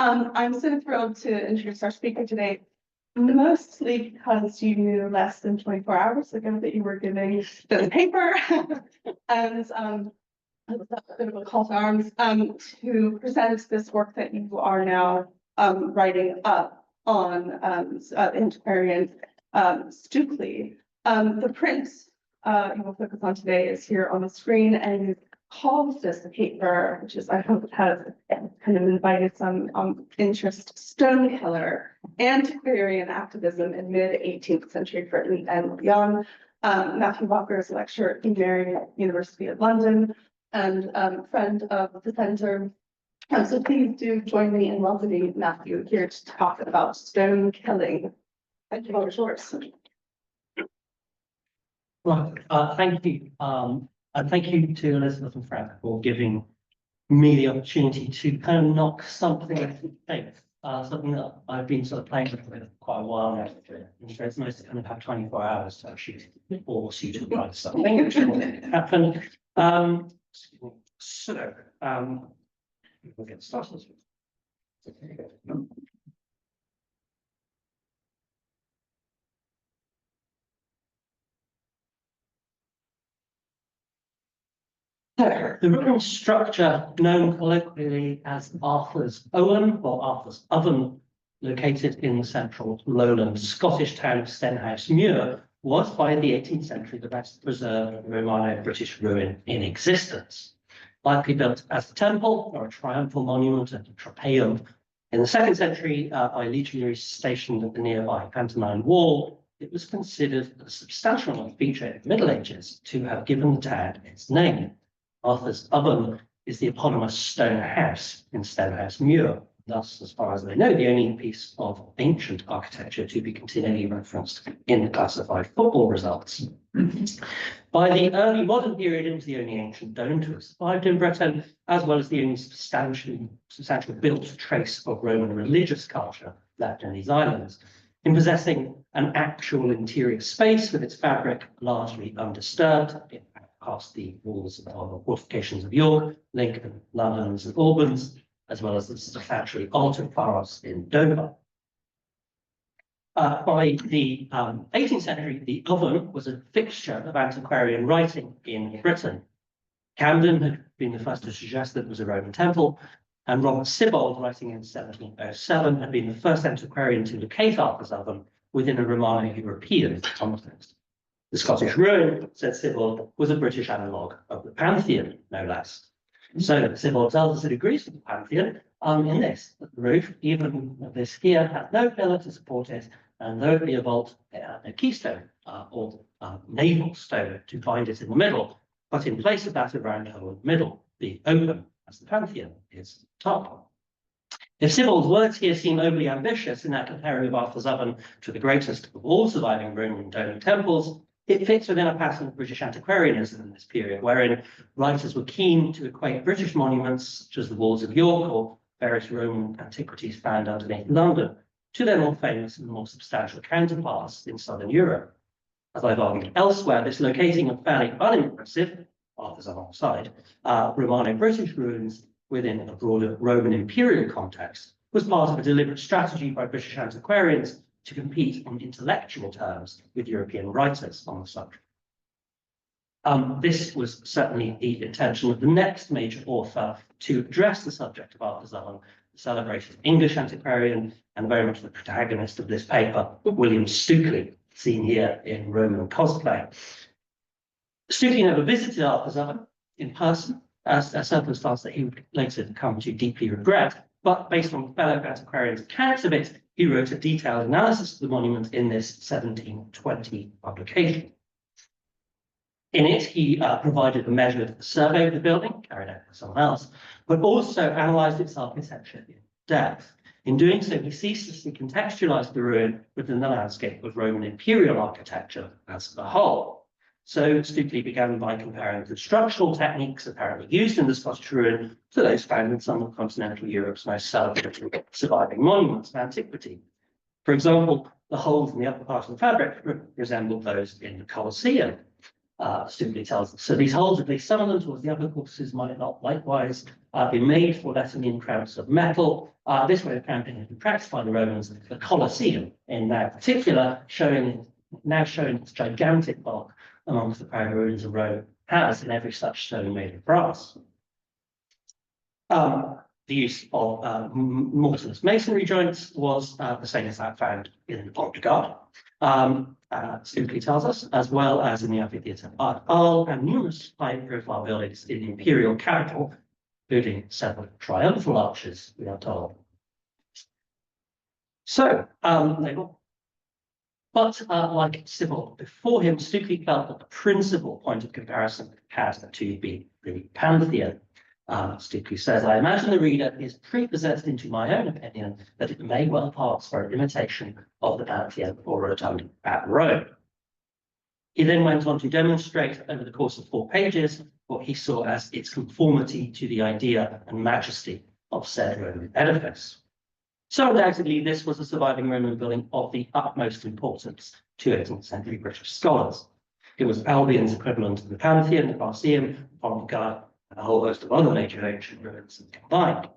I'm so thrilled to introduce our speaker today, mostly because you knew less than 24 hours ago that you were giving the paper. And it was a bit of a call to arms to present this work that you are now writing up on Antiquarian Stonekiller. The print you will focus on today is here on the screen, and calls this a paper, which is, I hope, has kind of invited some interest. Stonekiller, Antiquarian Activism in Mid-18th Century Britain and beyond. Matthew Walker is a lecturer at the University of London and friend of the centre. So please do join me in welcoming Matthew here to talk about stone killing. Thank you, all yours. Right, thank you. And thank you to Elizabeth and Frank for giving me the opportunity to kind of knock something out of the face. Something that I've been sort of playing with for quite a while now. It's nice to kind of have 24 hours to actually force you to write something, which will happen. We'll get started. The written structure, known colloquially as Arthur's Owen or Arthur's Oven, located in the central lowland Scottish town of Stenhouse Muir, was by the 18th century the best preserved Romano-British ruin in existence. Likely built as a temple or a triumphal monument at the Tropæum in the 2nd century by legionaries stationed at the nearby Pantomime Wall, it was considered a substantial enough feature in the Middle Ages to have given the town its name. Arthur's Oven is the eponymous stone house in Stenhouse Muir, thus, as far as I know, the only piece of ancient architecture to be continually referenced in the classified football results. By the early modern period, it was the only ancient dome to have survived in Britain, as well as the only substantial built trace of Roman religious culture left in these islands, in possessing an actual interior space with its fabric largely undisturbed. It past the walls of the fortifications of York, Lincoln, London, and St Albans, as well as the statuary altar pharos in Dover. By the 18th century, the oven was a fixture of antiquarian writing in Britain. Camden had been the first to suggest that it was a Roman temple, and Robert Sibbald, writing in 1707, had been the first antiquarian to locate Arthur's Oven within a Romano-European context. The Scottish ruin, said Sibbald, was a British analogue of the Pantheon, no less. So Sibbald tells us it agrees with the Pantheon in this, that the roof, even this here, had no pillar to support it, and though it be a vault, it had no keystone or navel stone to bind it in the middle, but in place of that, a round hole in the middle, being open, as the Pantheon is top. If Sibbald's words here seem overly ambitious in that comparing of Arthur's Oven to the greatest of all surviving Roman dome temples, it fits within a pattern of British antiquarianism in this period, wherein writers were keen to equate British monuments, such as the walls of York or various Roman antiquities found underneath London, to their more famous and more substantial counterparts in southern Europe. As I've argued elsewhere, this locating of fairly unimpressive, Arthur's alongside, Romano-British ruins within a broader Roman imperial context was part of a deliberate strategy by British antiquarians to compete on intellectual terms with European writers on the subject. This was certainly the intention of the next major author to address the subject of Arthur's Oven, the celebrated English antiquarian and very much the protagonist of this paper, William Stonekiller, seen here in Roman cosplay. Stonekiller never visited Arthur's Oven in person, as a circumstance that he would later come to deeply regret, but based on fellow antiquarians' accounts of it, he wrote a detailed analysis of the monument in this 1720 publication. In it, he provided a measured survey of the building, carried out by someone else, but also analysed its architecture in depth. In doing so, he ceaselessly contextualised the ruin within the landscape of Roman imperial architecture as a whole. So Stonekiller began by comparing the structural techniques apparently used in the Scottish ruin to those found in some of continental Europe's most celebrated surviving monuments of antiquity. For example, the holes in the upper part of the fabric resembled those in the Colosseum. Stukely tells us. So these holes, at least some of them towards the upper courses, might not likewise be made for letting in crowns of metal. This way of camping had been practiced by the Romans. The Colosseum, in that particular, now showing its gigantic bulk amongst the proud ruins of Rome, has in every such stone made of brass. The use of mortarless masonry joints was the same as that found in the Pont de Garde. Stukely tells us, as well as in the amphitheatre at Arles and numerous high-profile buildings in the imperial capital, including several triumphal arches, we are told. So, but like Civil before him, Stukely felt that the principal point of comparison had to be the Pantheon. Stukely says, I imagine the reader is prepossessed into my own opinion that it may well pass for an imitation of the Pantheon or Rotunda at Rome. He then went on to demonstrate over the course of 4 pages what he saw as its conformity to the idea and majesty of said Roman edifice. So undoubtedly, this was a surviving Roman building of the utmost importance to 18th century British scholars. It was Albion's equivalent to the Pantheon, the Colosseum, Pont de Garde, and a whole host of other major ancient ruins combined.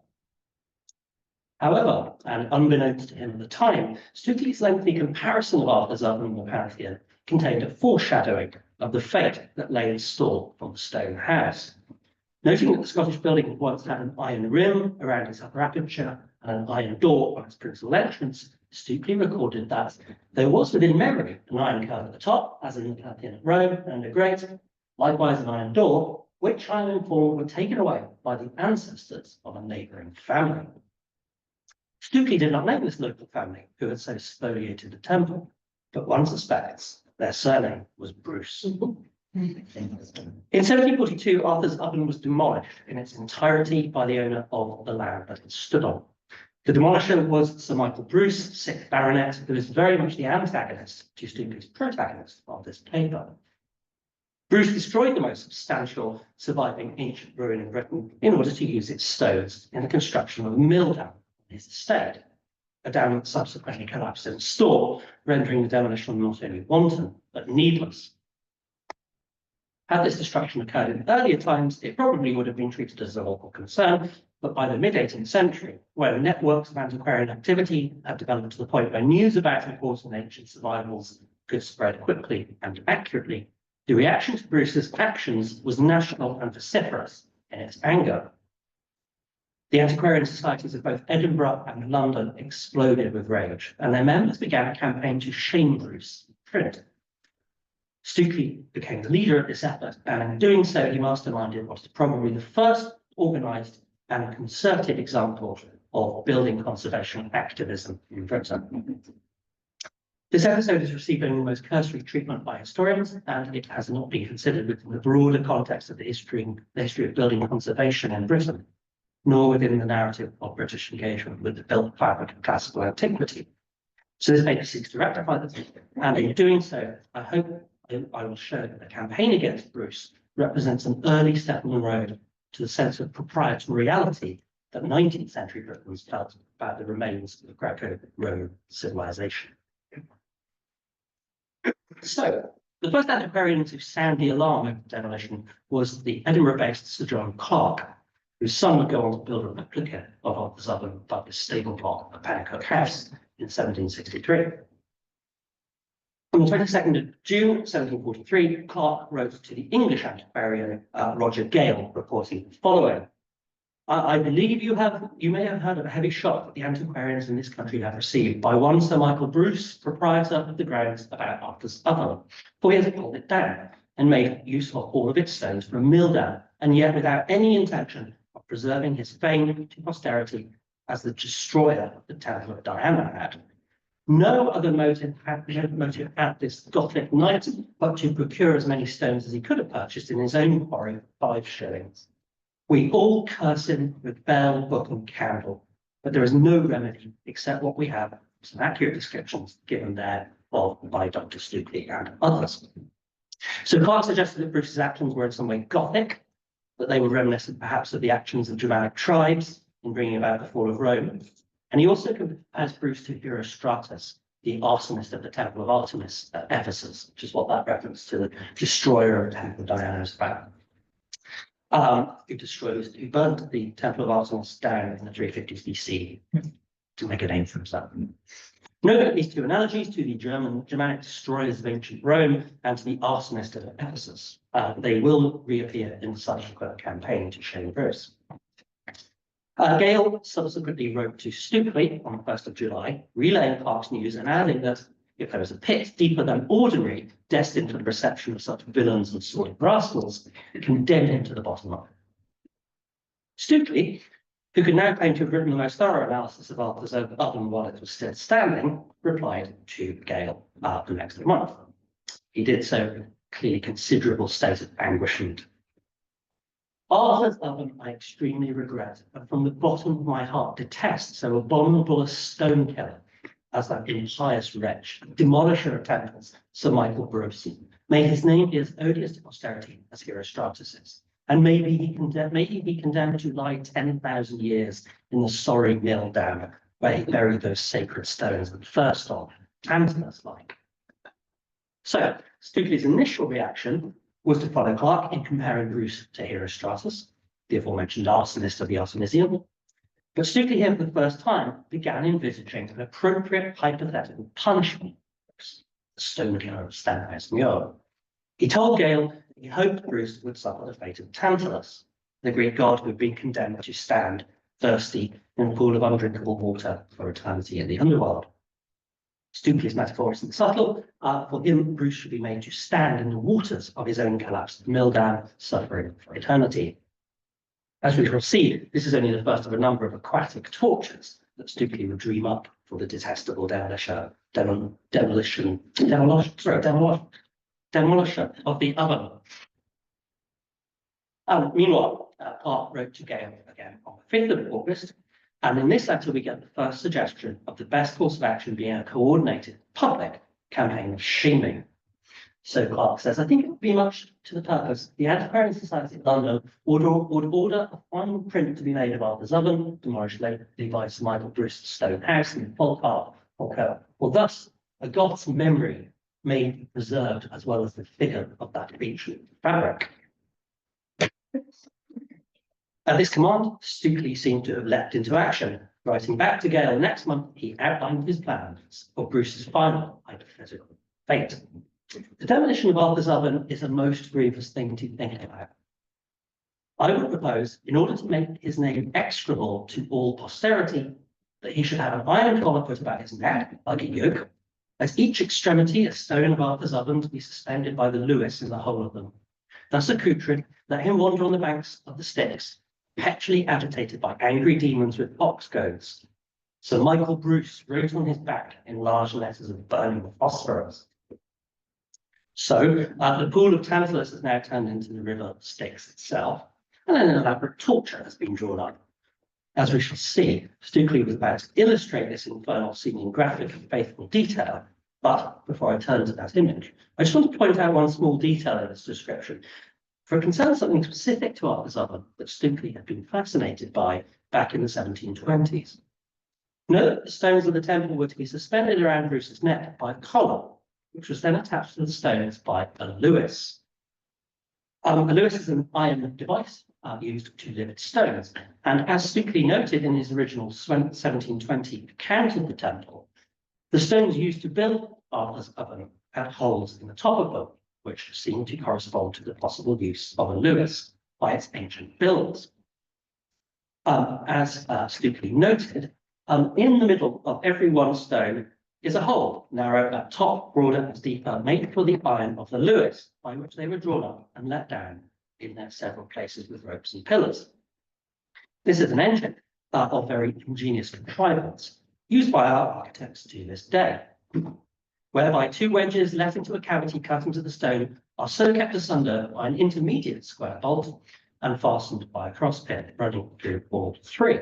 However, and unbeknownst to him at the time, Stukely's lengthy comparison of Arthur's oven and the Pantheon contained a foreshadowing of the fate that lay in store from the stone house. Noting that the Scottish building once had an iron rim around its upper aperture and an iron door on its principal entrance, Stukely recorded that there was within memory an iron curve at the top, as in the Pantheon at Rome and a grate, likewise an iron door, which I am informed were taken away by the ancestors of a neighbouring family. Stukely did not name this local family who had so spoliated the temple, but one suspects their surname was Bruce. In 1742, Arthur's oven was demolished in its entirety by the owner of the land that it stood on. The demolisher was Sir Michael Bruce, 6th Baronet, who is very much the antagonist to Stukely's protagonist of this paper. Bruce destroyed the most substantial surviving ancient ruin in Britain in order to use its stones in the construction of a mill dam on his estate, a dam that subsequently collapsed in a storm, rendering the demolition not only wanton, but needless. Had this destruction occurred in earlier times, it probably would have been treated as a local concern, but by the mid-18th century, where networks of antiquarian activity had developed to the point where news about important ancient survivals could spread quickly and accurately, the reaction to Bruce's actions was national and vociferous in its anger. The antiquarian societies of both Edinburgh and London exploded with rage, and their members began a campaign to shame Bruce in print. Stukely became the leader of this effort, and in doing so, he masterminded what is probably the first organised and concerted example of building conservation activism in Britain. This episode has received only the most cursory treatment by historians, and it has not been considered within the broader context of the history of building conservation in Britain, nor within the narrative of British engagement with the built fabric of classical antiquity. So this paper seeks to rectify this, and in doing so, I hope I will show that the campaign against Bruce represents an early step on the road to the sense of proprietoriality that 19th century Britons felt about the remains of Greco-Roman civilization. So, the first antiquarian to sound the alarm over demolition was the Edinburgh-based Sir John Clarke, whose son would go on to build a replica of Arthur's oven above the stable plot of Pennacook House in 1763. On the 22nd of June 1743, Clarke wrote to the English antiquarian Roger Gale, reporting the following. I believe you may have heard of a heavy shock that the antiquarians in this country have received by one Sir Michael Bruce, proprietor of the grounds about Arthur's oven, for he has pulled it down and made use of all of its stones for a mill dam, and yet without any intention of preserving his fame to posterity as the destroyer of the Temple of Diana had. No other motive at this Gothic night but to procure as many stones as he could have purchased in his own quarry for 5 shillings. We all curse him with bell, book, and candle, but there is no remedy except what we have, some accurate descriptions given there by Dr. Stukely and others. So Clarke suggested that Bruce's actions were in some way Gothic, that they were reminiscent perhaps of the actions of Germanic tribes in bringing about the fall of Rome. And he also compares Bruce to Herostratus, the arsonist of the Temple of Artemis at Ephesus, which is what that reference to the destroyer of the Temple of Diana is about. Who burnt the Temple of Artemis down in the 350s BC to make a name for himself. Note at these two analogies to the Germanic destroyers of ancient Rome and to the arsonist of Ephesus. They will reappear in the subsequent campaign to shame Bruce. Gale subsequently wrote to Stonekiller on the 1st of July, relaying Park's news and adding that if there was a pit deeper than ordinary, destined for the reception of such villains and sordid rascals, condemn him to the bottom of it. Stonekiller, who could now claim to have written the most thorough analysis of Arthur's oven while it was still standing, replied to Gale the next month. He did so in clearly considerable state of anguishment. Arthur's oven I extremely regret, and from the bottom of my heart detest so abominable a Stonekiller as that impious wretch, demolisher of temples, Sir Michael Bruce. May his name be as odious to posterity as Herostratus is. And may he be condemned to lie 10,000 years in the sorry mill dam where he buried those sacred stones that first off, Tantalus-like. So, Stonekiller's initial reaction was to follow Clark in comparing Bruce to Herostratus, the aforementioned arsonist of the Artemisium. But Stonekiller here for the first time began envisaging an appropriate hypothetical punishment for the Stonekiller of Stenhouse Muir. He told Gale that he hoped Bruce would suffer the fate of Tantalus, the Greek god who had been condemned to stand thirsty in a pool of undrinkable water for eternity in the underworld. Stonekiller's metaphor isn't subtle. For him, Bruce should be made to stand in the waters of his own collapsed mill dam, suffering for eternity. As we shall see, this is only the first of a number of aquatic tortures that Stonekiller would dream up for the detestable demolisher of the oven. Meanwhile, Park wrote to Gale again on the 5th of August, and in this letter we get the first suggestion of the best course of action being a coordinated public campaign of shaming. So Clark says, I think it would be much to the purpose. The Antiquarian Society of London would order a final print to be made of Arthur's oven, demolished lately by Sir Michael Bruce's stone house in Falkirk. For thus, a god's memory may be preserved as well as the figure of that ancient fabric. At this command, Stonekiller seemed to have leapt into action. Writing back to Gale next month, he outlined his plans for Bruce's final hypothetical fate. The demolition of Arthur's oven is a most grievous thing to think about. I would propose, in order to make his name execrable to all posterity, that he should have an iron collar put about his neck, like a yoke, at each extremity a stone of Arthur's oven to be suspended by the Lewis in the whole of them. Thus accoutred, let him wander on the banks of the Styx, perpetually agitated by angry demons with ox goads. Sir Michael Bruce wrote on his back in large letters of burning phosphorus. So the pool of Tantalus has now turned into the river Styx itself, and an elaborate torture has been drawn up. As we shall see, Stonekiller was about to illustrate this infernal scene in graphic and faithful detail, but before I turn to that image, I just want to point out one small detail in this description. For it concerns something specific to Arthur's oven that Stonekiller had been fascinated by back in the 1720s. Note that the stones of the temple were to be suspended around Bruce's neck by a collar, which was then attached to the stones by a Lewis. A Lewis is an iron device used to lift stones, and as Stonekiller noted in his original 1720 account of the temple, the stones used to build Arthur's oven had holes in the top of them, which seemed to correspond to the possible use of a Lewis by its ancient builders. As Stonekiller noted, in the middle of every one stone is a hole, narrow at top, broader and deeper, made for the iron of the Lewis, by which they were drawn up and let down in their several places with ropes and pillars. This is an engine of very ingenious contrivance, used by our architects to this day, whereby two wedges let into a cavity cut into the stone are so kept asunder by an intermediate square bolt and fastened by a cross pin running through all three,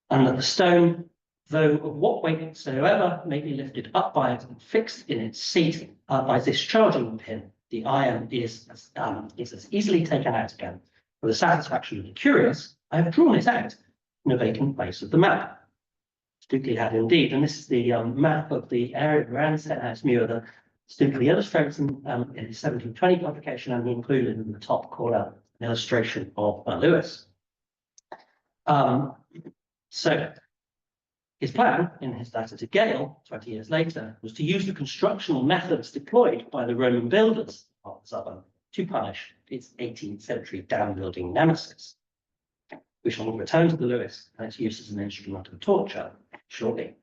and that the stone, though of what weight soever, may be lifted up by it and fixed in its seat by discharging the pin. The iron is as easily taken out again. For the satisfaction of the curious, I have drawn it out in a vacant place of the map. Stukely had indeed, and this is the map of the area around Stenhouse Muir that Stukely illustrates in his 1720 publication, and he included in the top corner an illustration of Lewis. So his plan, in his letter to Gale 20 years later, was to use the constructional methods deployed by the Roman builders of Southern to punish its 18th century dam building nemesis. We shall return to the Lewis and its use as an instrument of torture shortly.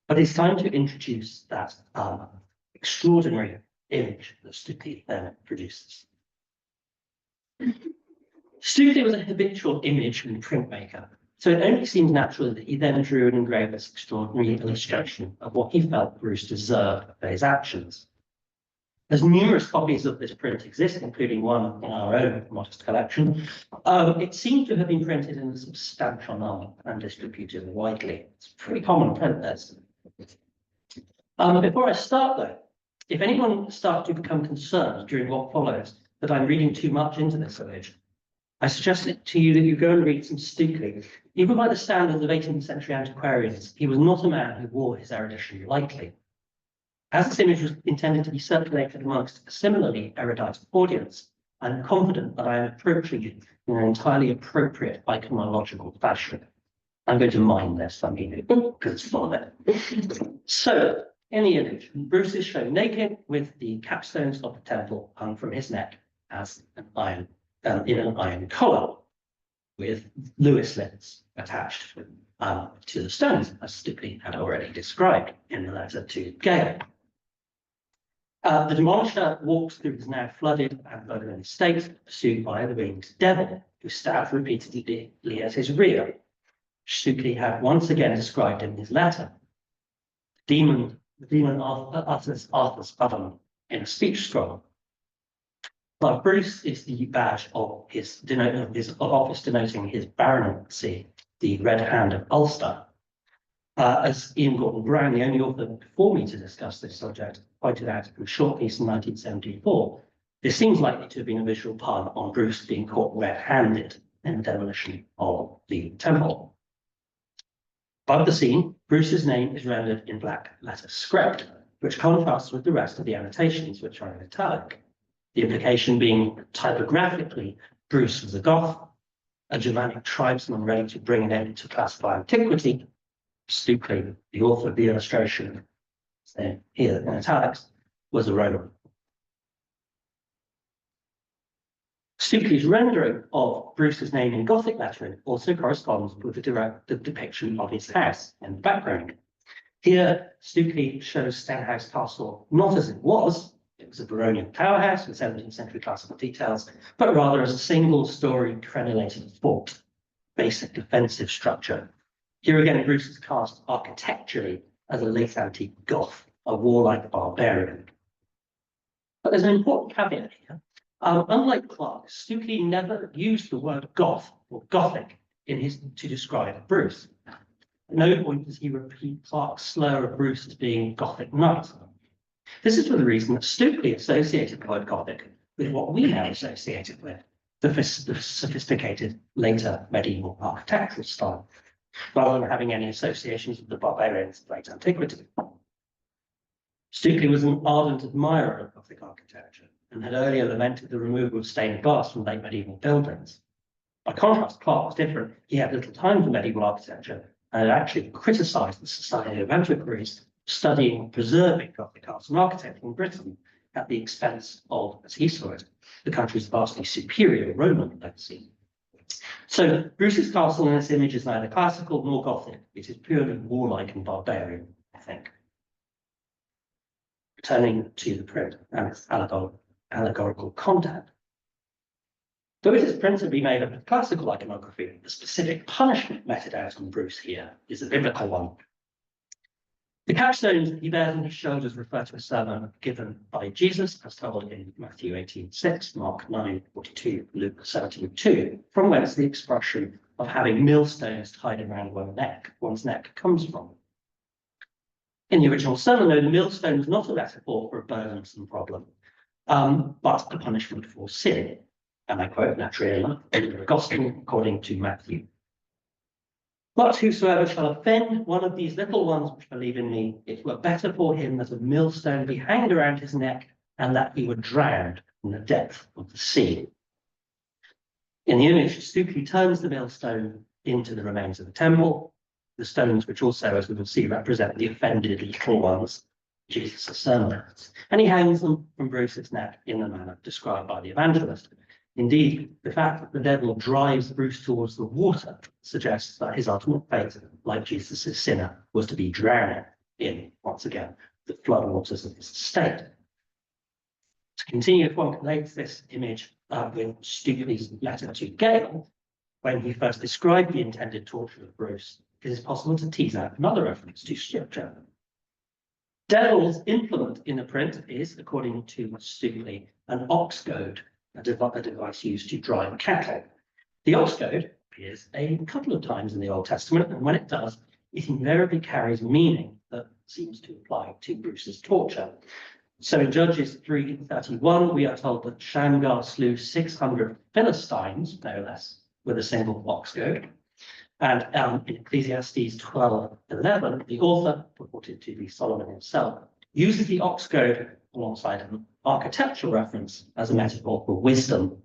But it's time to introduce that extraordinary image that Stukely then produces. Stukely was a habitual image and printmaker, so it only seems natural that he then drew and engraved this extraordinary illustration of what he felt Bruce deserved for his actions. As numerous copies of this print exist, including one in our own modest collection, it seems to have been printed in a substantial number and distributed widely. It's a pretty common print, this. Before I start, though, if anyone starts to become concerned during what follows that I'm reading too much into this image, I suggest to you that you go and read some Stukely. Even by the standards of 18th century antiquarians, he was not a man who wore his erudition lightly. As this image was intended to be circulated amongst a similarly erudite audience, I'm confident that I am approaching it in an entirely appropriate iconological fashion. I'm going to mine this, I mean, because it's full of it. So, in the image, Bruce is shown naked with the capstones of the temple hung from his neck as an iron, in an iron collar, with Lewis slits attached to the stones, as Stukely had already described in the letter to Gale. The demolisher walks through his now flooded and burdened estate, pursued by the winged devil, who stabbed repeatedly at his rear. Stukely had once again described in his letter. The demon utters Arthur's oven in a speech scroll. But Bruce is the badge of his office denoting his baronetcy, the Red Hand of Ulster. As Ian Gordon Brown, the only author before me to discuss this subject, pointed out in a short piece in 1974, this seems likely to have been a visual pun on Bruce being caught red-handed in the demolition of the temple. Above the scene, Bruce's name is rendered in black letter script, which contrasts with the rest of the annotations, which are in italic. The implication being typographically, Bruce was a Goth, a Germanic tribesman ready to bring an end to classical antiquity. Stukely, the author of the illustration, here in italics, was a Roman. Stukely's rendering of Bruce's name in Gothic lettering also corresponds with the depiction of his house in the background. Here, Stukely shows Stenhouse Castle not as it was a baronial powerhouse with 17th century classical details, but rather as a single-story crenellated fort, basic defensive structure. Here again, Bruce is cast architecturally as a late antique Goth, a warlike barbarian. But there's an important caveat here. Unlike Clark, Stukely never used the word Goth or Gothic to describe Bruce. At no point does he repeat Clark's slur of Bruce as being Gothic knight. This is for the reason that Stukely associated the word Gothic with what we now associate it with, the sophisticated later medieval architectural style, rather than having any associations with the barbarians of late antiquity. Stukely was an ardent admirer of Gothic architecture and had earlier lamented the removal of stained glass from late medieval buildings. By contrast, Clark was different. He had little time for medieval architecture and had actually criticised the Society of Antiquaries studying and preserving Gothic arts and architecture in Britain at the expense of, as he saw it, the country's vastly superior Roman legacy. So Bruce's castle in this image is neither classical nor Gothic. It is purely warlike and barbarian, I think. Returning to the print and its allegorical content. Though it is principally made up of classical iconography, the specific punishment meted out on Bruce here is a biblical one. The capstones that he bears on his shoulders refer to a sermon given by Jesus, as told in Matthew 18:6, Mark 9:42, Luke 17:2, from whence the expression of having millstones tied around one's neck comes from. In the original sermon, though, the millstone was not a metaphor for a burdensome problem, but a punishment for sin. And I quote naturally enough, in the Gospel according to Matthew. But whosoever shall offend one of these little ones which believe in me, it were better for him that a millstone be hanged around his neck, and that he were drowned in the depth of the sea. In the image, Stukely turns the millstone into the remains of the temple, the stones which also, as we will see, represent the offended little ones Jesus' sermons, and he hangs them from Bruce's neck in the manner described by the evangelist. Indeed, the fact that the devil drives Bruce towards the water suggests that his ultimate fate, like Jesus' sinner, was to be drowned in, once again, the floodwaters of his estate. To continue, if one relates this image with Stukely's letter to Gale, when he first described the intended torture of Bruce, it is possible to tease out another reference to scripture. Devil's implement in the print is, according to Stukely, an ox goad, a device used to drive cattle. The ox goad appears a couple of times in the Old Testament, and when it does, it invariably carries meaning that seems to apply to Bruce's torture. So in Judges 3:31, we are told that Shamgar slew 600 Philistines, no less, with a single ox goad. And in Ecclesiastes 12:11, the author, purported to be Solomon himself, uses the ox goad alongside an architectural reference as a metaphor for wisdom.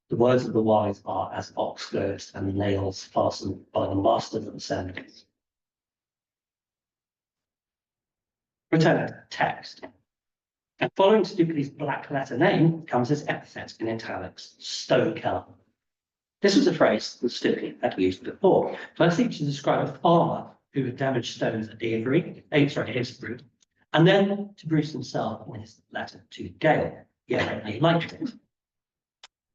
The words of the wise are as ox goads and nails fastened by the master themselves. Returning to the text. And following Stukely's black letter name comes his epithet in italics, Stonekiller. This was a phrase that Stukely had used before, firstly to describe a farmer who had damaged stones at Avery, and then to Bruce himself in his letter to Gale. He evidently liked it.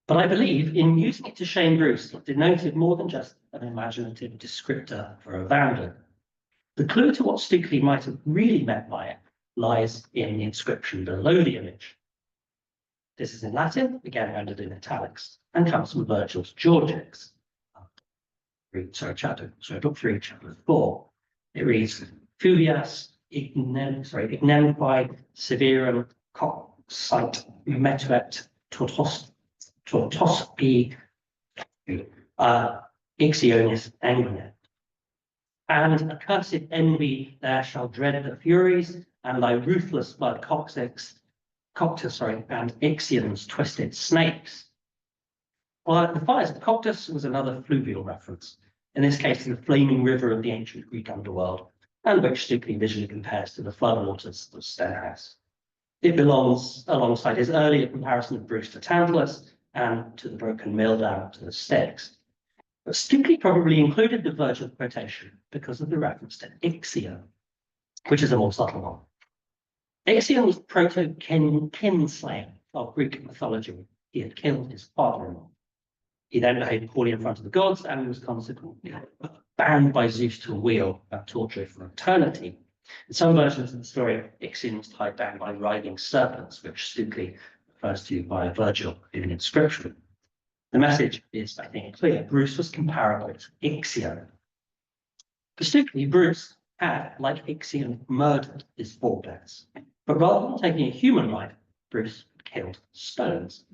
But I believe in using it to shame Bruce, it denoted more than just an imaginative descriptor for a vandal. The clue to what Stukely might have really meant by it lies in the inscription below the image. This is in Latin, again rendered in italics, and comes from Virgil's Georgics. Book 3, chapter 4. It reads, Fulias ignemqui severum coxite metuet tortospi ixionis anguinet. And accursed envy there shall dread the furies, and thy ruthless blood Coctus, and Ixion's twisted snakes. Well, the fires of Coctus was another fluvial reference, in this case to the flaming river of the ancient Greek underworld, and which Stukely visually compares to the floodwaters of Stenhouse. It belongs alongside his earlier comparison of Bruce to Tantalus and to the broken mill dam to the Styx. But Stukely probably included the Virgil quotation because of the reference to Ixion, which is a more subtle one. Ixion was proto-kinslayer of Greek mythology. He had killed his father-in-law. He then behaved poorly in front of the gods and was consequently bound by Zeus to a wheel and tortured for eternity. In some versions of the story, Ixion was tied down by writhing serpents, which Stukely refers to by Virgil in an inscription. The message is, I think, clear. Bruce was comparable to Ixion. For Stukely, Bruce had, like Ixion, murdered his forebears. But rather than taking a human life, Bruce killed stones.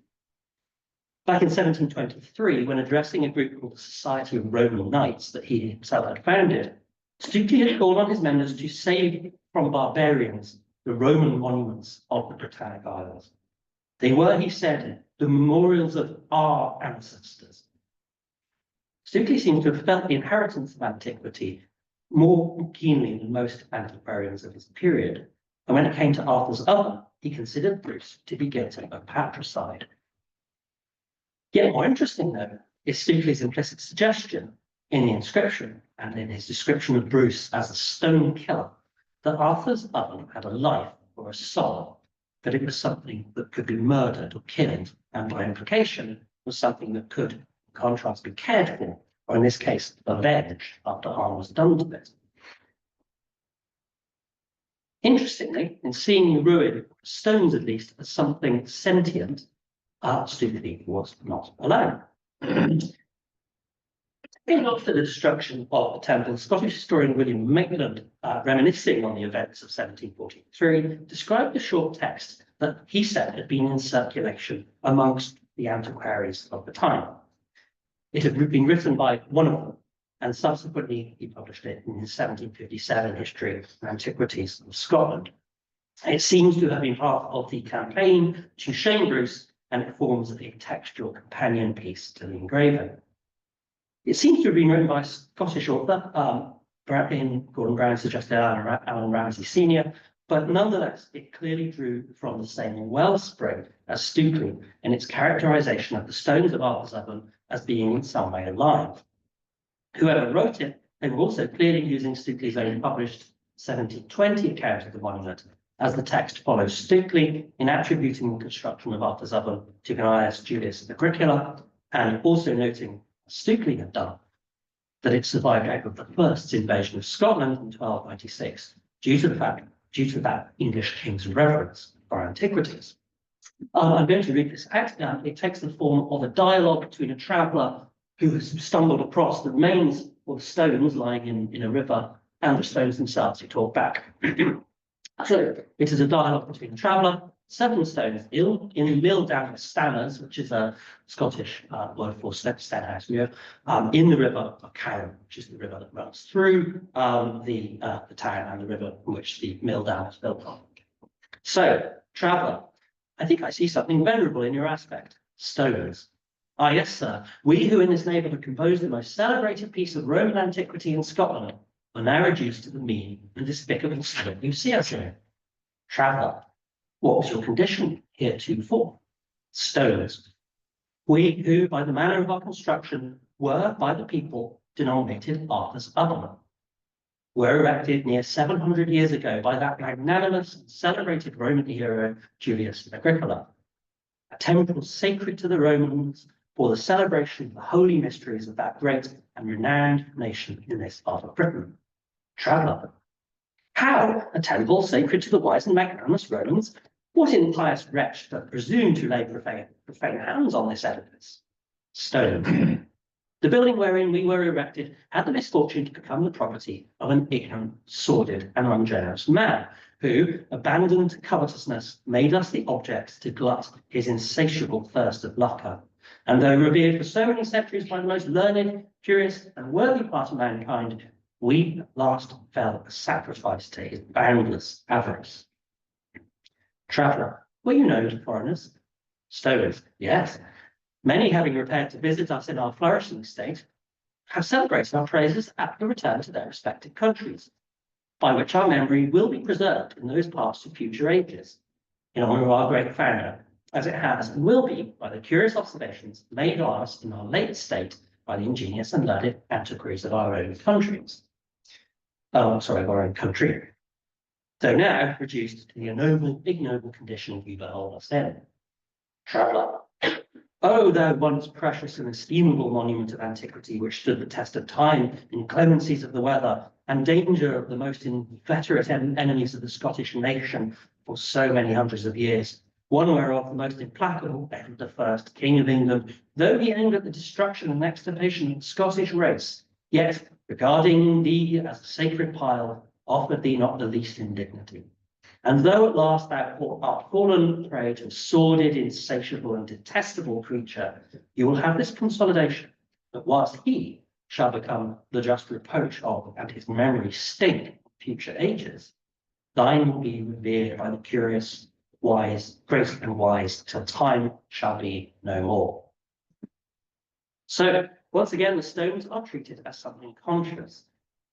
Back in 1723, when addressing a group called the Society of Roman Knights that he himself had founded, Stukely had called on his members to save from barbarians the Roman monuments of the Britannic Isles. They were, he said, the memorials of our ancestors. Stukely seems to have felt the inheritance of antiquity more keenly than most antiquarians of his period. And when it came to Arthur's oven, he considered Bruce to be guilty of patricide. Yet more interesting, though, is Stukely's implicit suggestion in the inscription and in his description of Bruce as a stone killer that Arthur's oven had a life or a soul, that it was something that could be murdered or killed, and by implication was something that could, in contrast, be cared for, or in this case, avenged after harm was done to it. Interestingly, in seeing the ruin, stones at least, as something sentient, Stukely was not alone. After the destruction of the temple, Scottish historian William Maitland, reminiscing on the events of 1743, described a short text that he said had been in circulation amongst the antiquaries of the time. It had been written by one of them, and subsequently he published it in his 1757 History of Antiquities of Scotland. It seems to have been part of the campaign to shame Bruce, and it forms a textual companion piece to the engraving. It seems to have been written by a Scottish author, Gordon Brown suggested Alan Ramsay Sr., but nonetheless, it clearly drew from the same wellspring as Stonekiller in its characterization of the stones of Arthur's as being in some way alive. Whoever wrote it, they were also clearly using Stonekiller's own published 1720 account of the monument, as the text follows Stonekiller in attributing the construction of Arthur's oven to Gnaeus Julius Agricola, and also noting, as Stonekiller had done, that it survived out of the first invasion of Scotland in 1296, due to that English king's reverence for antiquities. I'm going to read this out now. It takes the form of a dialogue between a traveller who has stumbled across the remains of stones lying in a river and the stones themselves who talk back. So it is a dialogue between a traveller, 7 stones in the mill down Stanners, which is a Scottish word for Stenhouse, in the river of Carron, which is the river that runs through the town and the river in which the mill down is built on. So, traveller, I think I see something venerable in your aspect. Stones. Ah, yes, sir. We who in this neighbourhood composed the most celebrated piece of Roman antiquity in Scotland are now reduced to the mean and despicable state you see us in. Traveller, what was your condition heretofore? Stones. We who, by the manner of our construction, were by the people denominated Arthur's oven, were erected near 700 years ago by that magnanimous and celebrated Roman hero Julius Agricola, a temple sacred to the Romans for the celebration of the holy mysteries of that great and renowned nation in this part of Britain. Traveller, how a temple sacred to the wise and magnanimous Romans? What impious wretch that presumed to lay profane hands on this edifice? Stone. The building wherein we were erected had the misfortune to become the property of an ignorant, sordid, and ungenerous man, who, abandoned to covetousness, made us the objects to glut his insatiable thirst of lucre. And though revered for so many centuries by the most learned, curious, and worthy part of mankind, we at last fell a sacrifice to his boundless avarice. Traveller, were you known to foreigners? Stoners, yes. Many having repaired to visit us in our flourishing state, have celebrated our praises at the return to their respective countries, by which our memory will be preserved in those parts of future ages, in honour of our great founder, as it has and will be by the curious observations made on us in our late state by the ingenious and learned antiquaries of our own countries. Of our own country. Though now reduced to the ignoble condition you behold us in. Traveller, oh, thou once precious and estimable monument of antiquity, which stood the test of time, inclemencies of the weather, and danger of the most inveterate enemies of the Scottish nation for so many hundreds of years, one whereof the most implacable, Edward I, King of England, though he aimed at the destruction and extirpation of the Scottish race, yet, regarding thee as a sacred pile, offered thee not the least indignity. And though at last thou art fallen prey to a sordid, insatiable, and detestable creature, you will have this consolidation, that whilst he shall become the just reproach of, and his memory stink in future ages, thine will be revered by the curious, wise, great and wise, till time shall be no more. So, once again, the stones are treated as something conscious,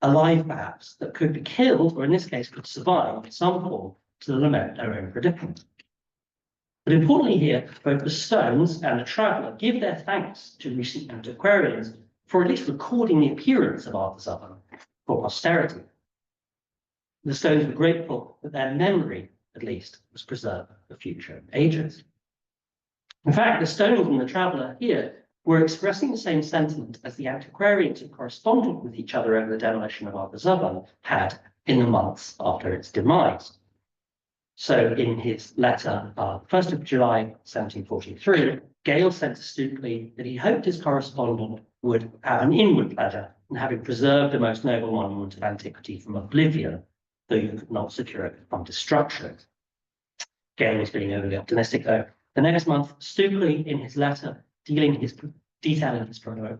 alive perhaps, that could be killed, or in this case could survive in some form to lament their own predicament. But importantly here, both the stones and the traveller give their thanks to recent antiquarians for at least recording the appearance of Arthur's oven for posterity. The stones were grateful that their memory, at least, was preserved for future ages. In fact, the stones and the traveller here were expressing the same sentiment as the antiquarians who corresponded with each other over the demolition of Arthur's oven had in the months after its demise. So in his letter, 1st of July, 1743, Gale sent to Stonekiller that he hoped his correspondent would have an inward pleasure in having preserved the most noble monument of antiquity from oblivion, though you could not secure it from destruction. Gale was being overly optimistic, though. The next month, Stonekiller, in his letter, detailing his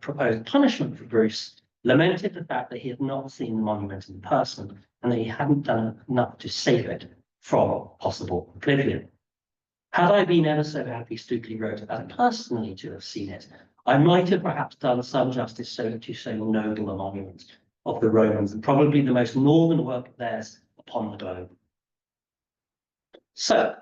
proposed punishment for Bruce, lamented the fact that he had not seen the monument in person and that he hadn't done enough to save it from possible oblivion. Had I been ever so happy, Stonekiller wrote, as personally to have seen it, I might have perhaps done some justice to so noble a monument of the Romans, and probably the most northern work of theirs upon the globe. So,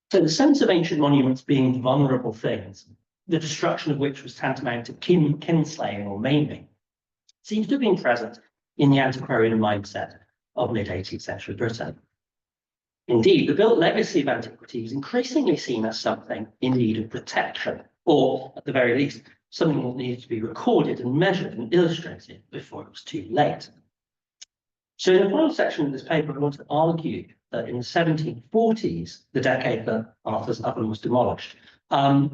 the sense of ancient monuments being vulnerable things, the destruction of which was tantamount to kinslaying or maiming, seems to have been present in the antiquarian mindset of mid-18th century Britain. Indeed, the built legacy of antiquity was increasingly seen as something in need of protection, or at the very least, something that needed to be recorded and measured and illustrated before it was too late. So in the final section of this paper, I want to argue that in the 1740s, the decade that Arthur's Oven was demolished, the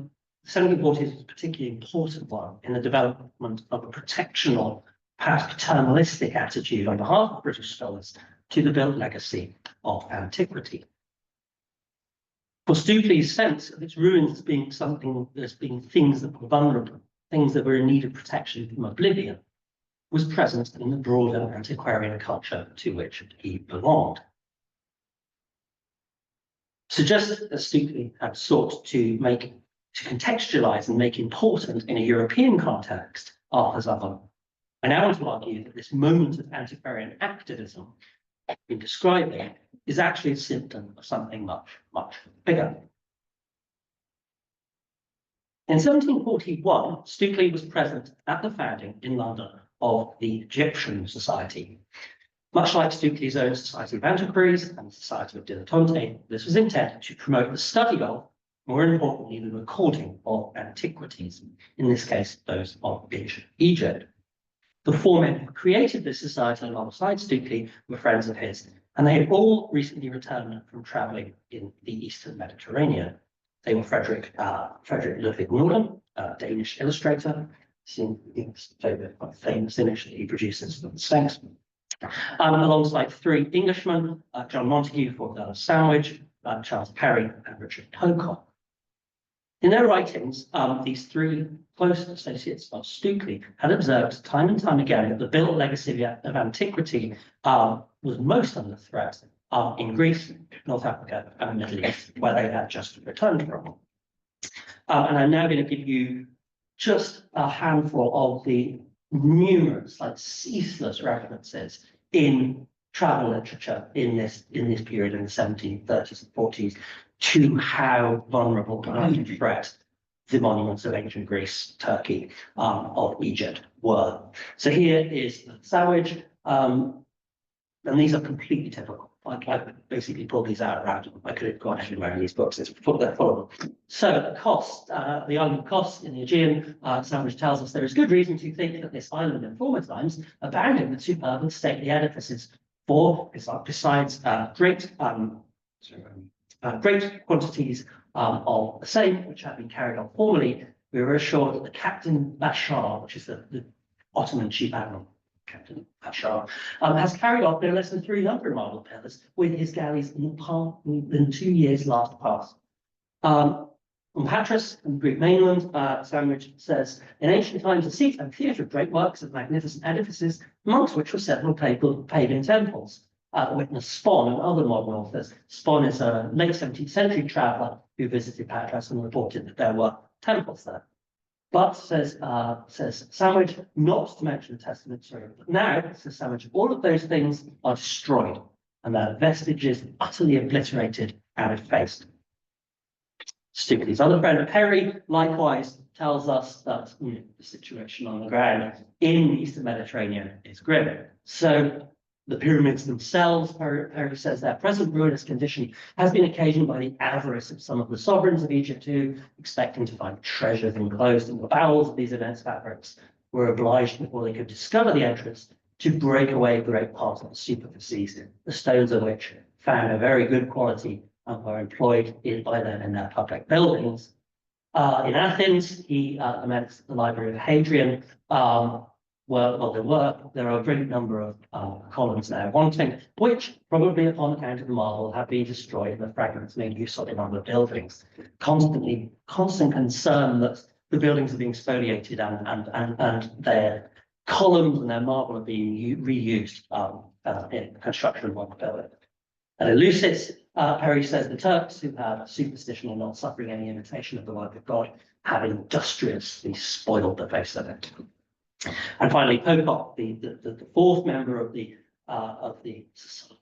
1740s was a particularly important one in the development of a protectional, perhaps paternalistic attitude on behalf of British scholars to the built legacy of antiquity. For Stonekiller's sense of its ruins as being things that were vulnerable, things that were in need of protection from oblivion, was present in the broader antiquarian culture to which he belonged. So just as Stonekiller had sought to contextualize and make important in a European context Arthur's Oven, I now want to argue that this moment of antiquarian activism in describing is actually a symptom of something much, much bigger. In 1741, Stonekiller was present at the founding in London of the Egyptian Society. Much like Stonekiller's own Society of Antiquaries and Society of Dilettanti, this was intended to promote the study of, more importantly, the recording of antiquities, in this case, those of ancient Egypt. The four men who created this society alongside Stonekiller were friends of his, and they had all recently returned from traveling in the Eastern Mediterranean. They were Frederick Ludwig Norden, a Danish illustrator, quite famous image that he produces of the Sphinx, alongside three Englishmen, John Montague, fourth Earl of Sandwich, Charles Perry, and Richard Pocock. In their writings, these three close associates of Stonekiller had observed time and time again that the built legacy of antiquity was most under threat in Greece, North Africa, and the Middle East, where they had just returned from. And I'm now going to give you just a handful of the numerous, like ceaseless references in travel literature in this period in the 1730s and 40s to how vulnerable and under threat the monuments of ancient Greece, Turkey, of Egypt were. So here is the Sandwich, and these are completely typical. I basically pulled these out random. I could have gone anywhere in these books. It's full of them. So Kos, the island of Kos in the Aegean, Sandwich tells us there is good reason to think that this island in former times abounded with superb and stately edifices. For besides great quantities of the same, which had been carried on formerly, we were assured that the Captain Bashar, which is the Ottoman chief admiral, Captain Bashar, has carried off no less than 300 marble pillars with his galleys in the 2 years last past. On Patras and Greek mainland, Sandwich says, in ancient times, a seat and theatre of great works of magnificent edifices, amongst which were several pagan temples. Witness Spon and other modern authors. Spon is a late 17th century traveller who visited Patras and reported that there were temples there. But, says Sandwich, not to mention the Testament, but now, says Sandwich, all of those things are destroyed and their vestiges utterly obliterated and effaced. Stonekiller's other friend Perry likewise tells us that the situation on the ground in the Eastern Mediterranean is grim. So the pyramids themselves, Perry says, their present ruinous condition has been occasioned by the avarice of some of the sovereigns of Egypt who, expecting to find treasures enclosed in the bowels of these immense fabrics, were obliged, before they could discover the entrance, to break away great parts of the superficies, the stones of which, found of very good quality, and were employed by them in their public buildings. In Athens, he laments the library of Hadrian, there are a great number of columns now wanting, which probably upon account of the marble have been destroyed and the fragments made use of in other buildings. Constant concern that the buildings are being spoliated and their columns and their marble are being reused in construction of one building. And Eleusis, Perry says the Turks, who have superstition and not suffering any imitation of the work of God, have industriously spoiled the face of it. And finally, Pocock, the fourth member of the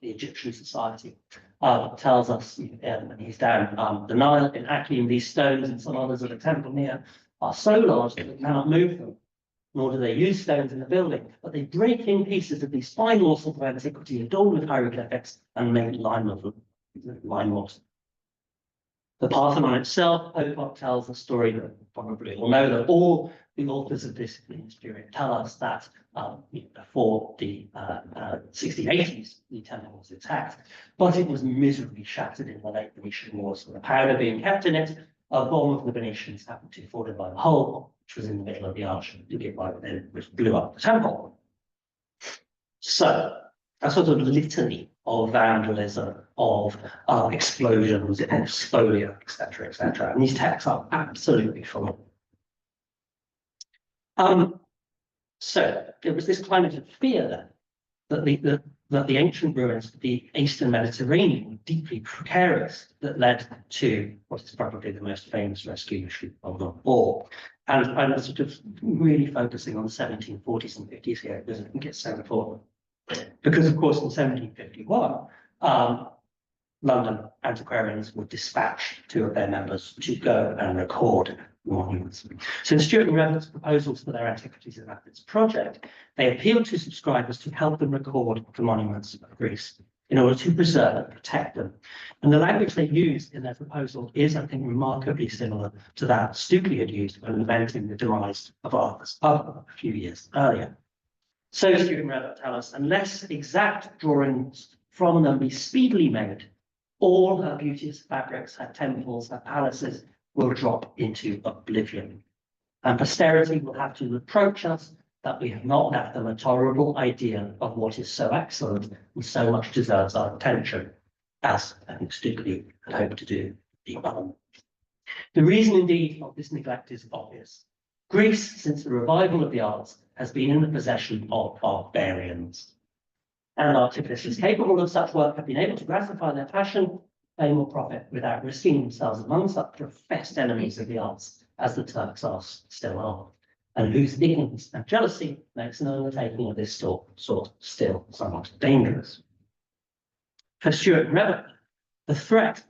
Egyptian society, tells us, and he's down the Nile in Achaeum, these stones and some others of the temple near are so large that they cannot move them, nor do they use stones in the building, but they break in pieces of these fine morsels of antiquity adorned with hieroglyphics and make line mortar. The Parthenon itself, Pocock tells a story that probably will know that all the authors of this period tell us that before the 1680s, the temple was attacked, but it was miserably shattered in the late Venetian wars, with the powder being kept in it. A bomb of the Venetians happened to fall in by the hole, which was in the middle of the arch, which blew up the temple. So, a sort of litany of vandalism, of explosions, of spolia, etc., etc. And these texts are absolutely full. So there was this climate of fear then that the ancient ruins of the Eastern Mediterranean were deeply precarious, that led to what is probably the most famous rescue issue of them all. And I'm sort of really focusing on the 1740s and 50s here because I think it's so important. Because of course in 1751, London antiquarians would dispatch two of their members to go and record monuments. So in Stewart and Revel's proposals for their Antiquities and Methods project, they appealed to subscribers to help them record the monuments of Greece in order to preserve and protect them. And the language they used in their proposal is, I think, remarkably similar to that Stonekiller had used when lamenting the demise of Arthur's Other a few years earlier. So Stewart and Revel tell us, unless exact drawings from them be speedily made, all her beauteous fabrics, her temples, her palaces will drop into oblivion. And posterity will have to reproach us that we have not left them a tolerable idea of what is so excellent and so much deserves our attention, as I think Stonekiller had hoped to do. The reason indeed of this neglect is obvious. Greece, since the revival of the arts, has been in the possession of barbarians. And artificers capable of such work have been able to gratify their passion, fame or profit without risking themselves among such professed enemies of the arts as the Turks still are, and whose ignorance and jealousy makes an undertaking of this sort still somewhat dangerous. For Stewart and Revel, the threat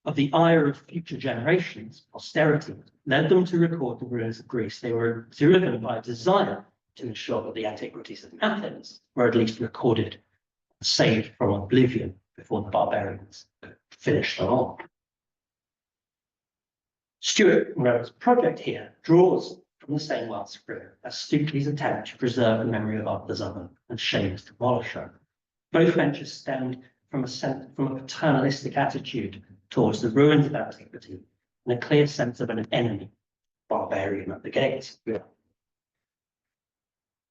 of the ire of future generations, posterity, led them to record the ruins of Greece. They were driven by a desire to ensure that the antiquities of Athens were at least recorded and saved from oblivion before the barbarians could finish them off. Stewart and Revel's project here draws from the same wellspring as Stonekiller's attempt to preserve the memory of Arthur's Oven and Seamus Demolisher. Both ventures stemmed from a paternalistic attitude towards the ruins of antiquity and a clear sense of an enemy, barbarian at the gates.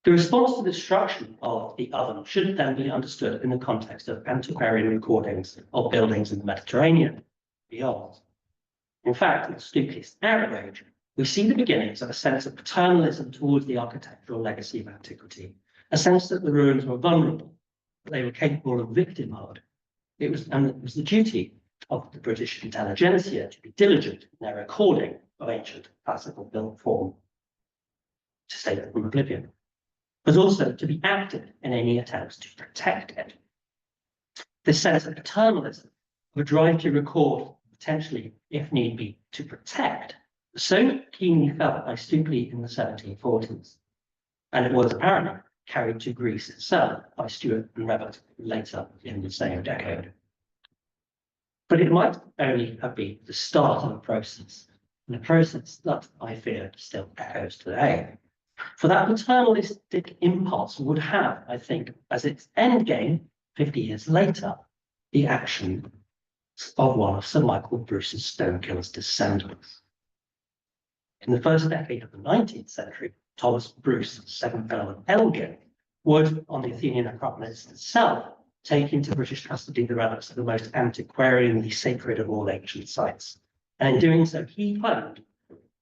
The response to the destruction of the oven should then be understood in the context of antiquarian recordings of buildings in the Mediterranean and beyond. In fact, in Stonekiller's outrage, we see the beginnings of a sense of paternalism towards the architectural legacy of antiquity, a sense that the ruins were vulnerable, that they were capable of victimhood. It was the duty of the British intelligentsia to be diligent in their recording of ancient classical built form, to save it from oblivion, but also to be active in any attempts to protect it. This sense of paternalism, of a drive to record, potentially, if need be, to protect, was so keenly felt by Stonekiller in the 1740s, and it was apparently carried to Greece itself by Stewart and Revel later in the same decade. But it might only have been the start of a process, and a process that, I fear, still echoes today. For that paternalistic impulse would have, I think, as its end game, 50 years later, the action of one of Sir Michael Bruce's Stonekiller's descendants. In the first decade of the 19th century, Thomas Bruce, seventh Earl of Elgin, would, on the Athenian Acropolis itself, take into British custody the relics of the most antiquarianly sacred of all ancient sites. And in doing so, he claimed,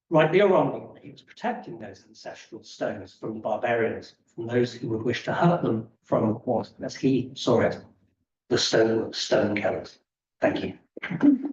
rightly or wrongly, that he was protecting those ancestral stones from the barbarians, from those who would wish to hurt them from what, as he saw it, the Stonekillers. Thank you.